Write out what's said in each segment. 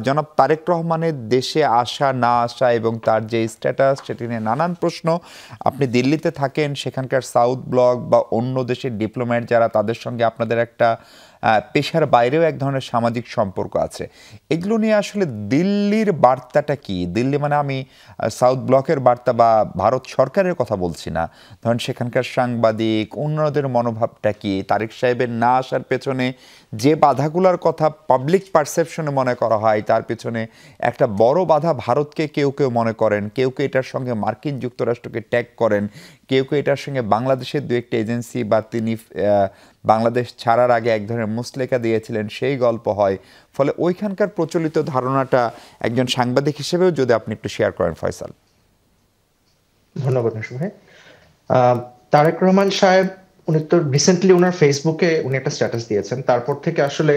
জনাব তারেক রহমানের দেশে আসা না আসা এবং তার যে স্ট্যাটাস সেটি নিয়ে নানান প্রশ্ন। আপনি দিল্লিতে থাকেন, সেখানকার সাউথ ব্লক বা অন্য দেশের ডিপ্লোম্যাট যারা, তাদের সঙ্গে আপনাদের একটা পেশার বাইরেও এক ধরনের সামাজিক সম্পর্ক আছে। এগুলো নিয়ে আসলে দিল্লির বার্তাটা কি? দিল্লি মানে আমি সাউথ ব্লকের বার্তা বা ভারত সরকারের কথা বলছি না। ধরেন সেখানকার সাংবাদিক অন্যদের মনোভাবটা কি? তারেক সাহেবের না আসার পেছনে যে বাধাগুলোর কথা পাবলিক পারসেপশনে মনে করা হয়, তার পেছনে একটা বড় বাধা ভারতকে কেউ কেউ মনে করেন, কেউ কেউ এটার সঙ্গে মার্কিন যুক্তরাষ্ট্রকে ট্যাগ করেন, কেউ কেউ এটার সঙ্গে বাংলাদেশের দু একটা এজেন্সি বা তিনি বাংলাদেশ ছাড়ার আগে এক ধরনের মুচলেকা দিয়েছিলেন সেই গল্প হয়। ফলে ওইখানকার প্রচলিত ধারণাটা একজন সাংবাদিক হিসেবেও যদি আপনি একটু শেয়ার করেন ফয়সাল। ধন্যবাদ নাসিম ভাই। তারেক রহমান সাহেব উনি তো রিসেন্টলি ওনার ফেসবুকে উনি একটা স্ট্যাটাস দিয়েছেন, তারপর থেকে আসলে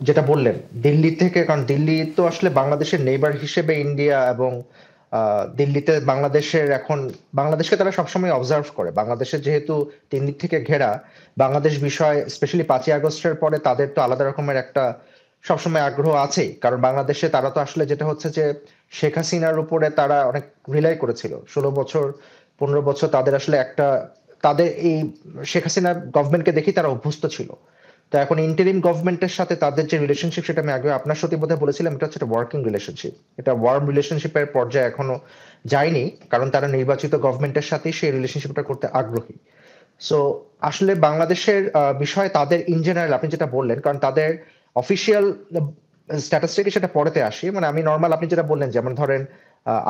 যেটা বললেন দিল্লি থেকে, কারণ দিল্লি তো আসলে বাংলাদেশের নেইবার হিসেবে ইন্ডিয়া, এবং দিল্লিতে বাংলাদেশের এখন বাংলাদেশকে তারা সবসময় অবজার্ভ করে। বাংলাদেশের যেহেতু তিন দিক থেকে ঘেরা, বাংলাদেশ বিষয় স্পেশালি 5ই আগস্টের পরে তাদের তো আলাদা রকমের একটা সবসময় আগ্রহ আছেই, কারণ বাংলাদেশে তারা তো আসলে যেটা হচ্ছে যে শেখ হাসিনার উপরে তারা অনেক রিলাই করেছিল 16 বছর 15 বছর। তাদের আসলে একটা তাদের এই শেখ হাসিনা গভর্নমেন্টকে দেখি তারা অভ্যস্ত ছিল। তো এখন ইন্টারিম গভর্নমেন্টের সাথে তাদের যে রিলেশনশিপ, সেটা আমি আগে আপনার সাথে বোধহয় বলেছিলাম, এটা হচ্ছে একটা ওয়ার্কিং রিলেশনশিপ। এটা ওয়ার্ম রিলেশনশিপের পর্যায়ে এখনো যায়নি, কারণ তারা নির্বাচিত গভর্নমেন্টের সাথেই সেই রিলেশনশিপটা করতে আগ্রহী। সো আসলে বাংলাদেশের বিষয়ে তাদের ইন জেনারেল আপনি যেটা বললেন, কারণ তাদের অফিসিয়াল স্ট্যাটাস থেকে সেটা পরেতে আসি, মানে আমি নর্মাল আপনি যেটা বললেন, যেমন ধরেন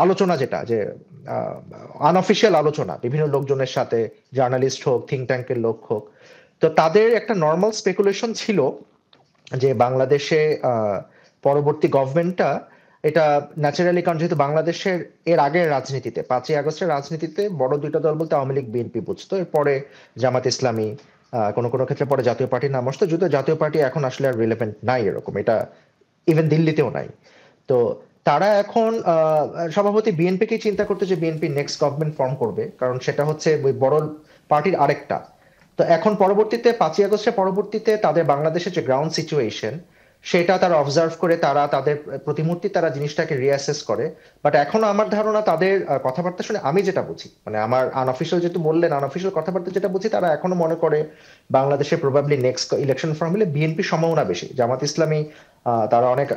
আলোচনা যেটা যে আনঅফিসিয়াল আলোচনা বিভিন্ন লোকজনের সাথে, জার্নালিস্ট হোক, থিঙ্ক ট্যাঙ্কের লোক হোক, তো তাদের একটা নর্মাল স্পেকুলেশন ছিল যে বাংলাদেশে পরবর্তী গভর্নমেন্টটা এটা ন্যাচারালি, কারণ যেহেতু বাংলাদেশের এর আগের রাজনীতিতে 5ই আগস্টের রাজনীতিতে বড় দুইটা দল বলতে আওয়ামী লীগ বিএনপি বুঝতো, এরপরে জামাত ইসলামী, কোনো কোনো ক্ষেত্রে পরে জাতীয় পার্টির নাম আসতো, যদিও জাতীয় পার্টি এখন আসলে আর রিলেভেন্ট নাই, এরকম এটা ইভেন দিল্লিতেও নাই। তো তারা এখন সভাপতি বিএনপিকে চিন্তা করতে যে বিএনপি নেক্সট গভর্নমেন্ট ফর্ম করবে, কারণ সেটা হচ্ছে ওই বড় পার্টির আরেকটা। তো এখন পরবর্তীতে 5ই আগস্টের পরবর্তীতে তাদের বাংলাদেশের যে গ্রাউন্ড সিচুয়েশন সেটা তারা অবজার্ভ করে, তারা তাদের প্রতিমূর্তি তারা জিনিসটাকে রিঅ্যাসেস করে। বাট এখনো আমার ধারণা তাদের কথাবার্তা শুনে আমি যেটা বুঝি, মানে আমার আনঅফিসিয়াল যেহেতু বললেন, আনঅফিসিয়াল কথাবার্তা যেটা বুঝি, তারা এখনো মনে করে বাংলাদেশে প্রবাবলি নেক্সট ইলেকশন ফর্ম হলে বিএনপির সম্ভাবনা বেশি। জামাত ইসলামী তারা অনেক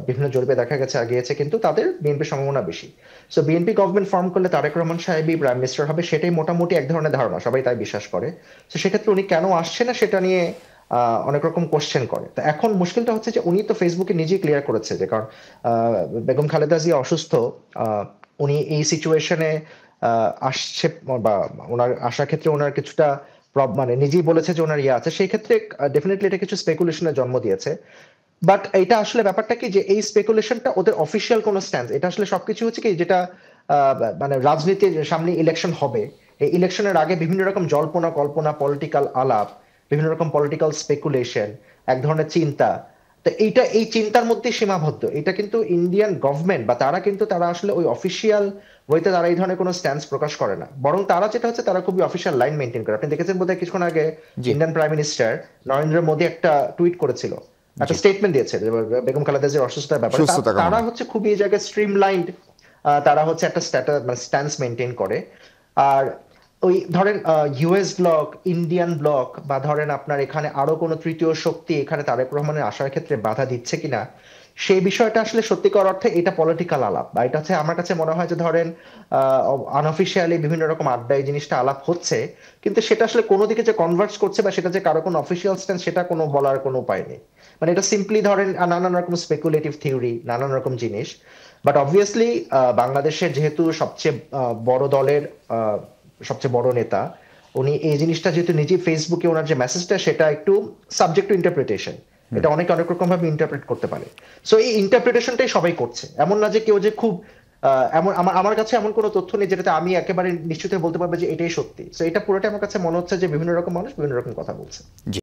বিভিন্ন জরিপে দেখা গেছে আগিয়েছে, কিন্তু তাদের বিএনপির সম্ভাবনা বেশি। সো বিএনপি গভর্নমেন্ট ফর্ম করলে তারেক রহমান সাহেবই প্রাইম মিনিস্টার হবে, সেটাই মোটামুটি এক ধরনের ধারণা, সবাই তাই বিশ্বাস করে। তো সেক্ষেত্রে উনি কেন আসছে না সেটা নিয়ে অনেক রকম কোশ্চেন করে। তো এখন মুশকিলটা হচ্ছে যে উনি তো ফেসবুকে নিজেই ক্লিয়ার করেছে যে, কারণ বেগম খালেদা জিয়া অসুস্থ, উনি এই সিচুয়েশনে আসছে, বা ওনার আসার ক্ষেত্রে ওনার কিছুটা মানে নিজেই বলেছে যে ওনার ইয়ে আছে, সেই ক্ষেত্রে ডেফিনেটলি এটা কিছু স্পেকুলেশনের জন্ম দিয়েছে। বাট এটা আসলে ব্যাপারটা কি যে এই স্পেকুলেশনটা ওদের অফিসিয়াল কোন স্ট্যান্স, এটা আসলে সবকিছু হচ্ছে কি যেটা মানে রাজনীতির সামনে ইলেকশন হবে, এই ইলেকশনের আগে বিভিন্ন রকম জল্পনা কল্পনা, পলিটিক্যাল আলাপ, বিভিন্ন রকম পলিটিক্যাল স্পেকুলেশন, এক ধরনের চিন্তা। তো এইটা এই চিন্তার মধ্যে সীমাবদ্ধ। এটা কিন্তু ইন্ডিয়ান গভর্নমেন্ট বা তারা কিন্তু তারা আসলে ওই অফিসিয়াল ওয়েতে তারা এই ধরনের কোনো স্ট্যান্স প্রকাশ করে না, বরং তারা যেটা হচ্ছে তারা খুবই অফিসিয়াল লাইন মেনটেন করে। আপনি দেখেছেন বোধহয় কিছুক্ষণ আগে Indian prime minister Narendra Modi একটা টুইট করেছিল, একটা স্টেটমেন্ট দিয়েছে বেগম খালেদা জিয়ার অসুস্থতার ব্যাপারে। তারা হচ্ছে খুবই এই জায়গায় স্ট্রিমলাইন্ড, তারা হচ্ছে একটা স্ট্যান্স মেনটেন করে। আর ওই ধরেন ইউএস ব্লক, ইন্ডিয়ান ব্লক, বা ধরেন আপনার এখানে আরো কোনো তৃতীয় শক্তি এখানে তারেক রহমানের আসার ক্ষেত্রে বাধা দিচ্ছে কিনা, সেই বিষয়টা আসলে সত্যিকার অর্থে এটা পলিটিক্যাল আলাপ, বা এটা হচ্ছে আমার কাছে মনে হয় যে ধরেন আনঅফিসিয়ালি বিভিন্ন রকম আড্ডায় জিনিসটা আলাপ হচ্ছে, কিন্তু সেটা আসলে কোনো দিকে যে কনভার্স করছে বা সেটা যে কারো কোনো অফিসিয়াল স্ট্যান্স, সেটা কোনো বলার কোনো উপায় নেই। মানে এটা সিম্পলি ধরেন নানান রকম স্পেকুলেটিভ থিওরি, নানান রকম জিনিস। বাট অবভিয়াসলি বাংলাদেশের যেহেতু সবচেয়ে বড় দলের সবচেয়ে বড় নেতা, উনি এই জিনিসটা যেহেতু নিজে ফেসবুকে ওনার যে মেসেজটা, সেটা একটু সাবজেক্ট টু ইন্টারপ্রিটেশন, এটা অনেকে অনেক রকম ভাবে ইন্টারপ্রেট করতে পারে। সো এই ইন্টারপ্রিটেশনটাই সবাই করছে, এমন না যে কেউ যে খুব এমন আমার কাছে এমন কোনো তথ্য নেই যেটাতে আমি একেবারে নিশ্চিত বলতে পারবো যে এটাই সত্যি। সো এটা পুরোটা আমার কাছে মনে হচ্ছে যে বিভিন্ন রকম মানুষ বিভিন্ন রকম কথা বলছে।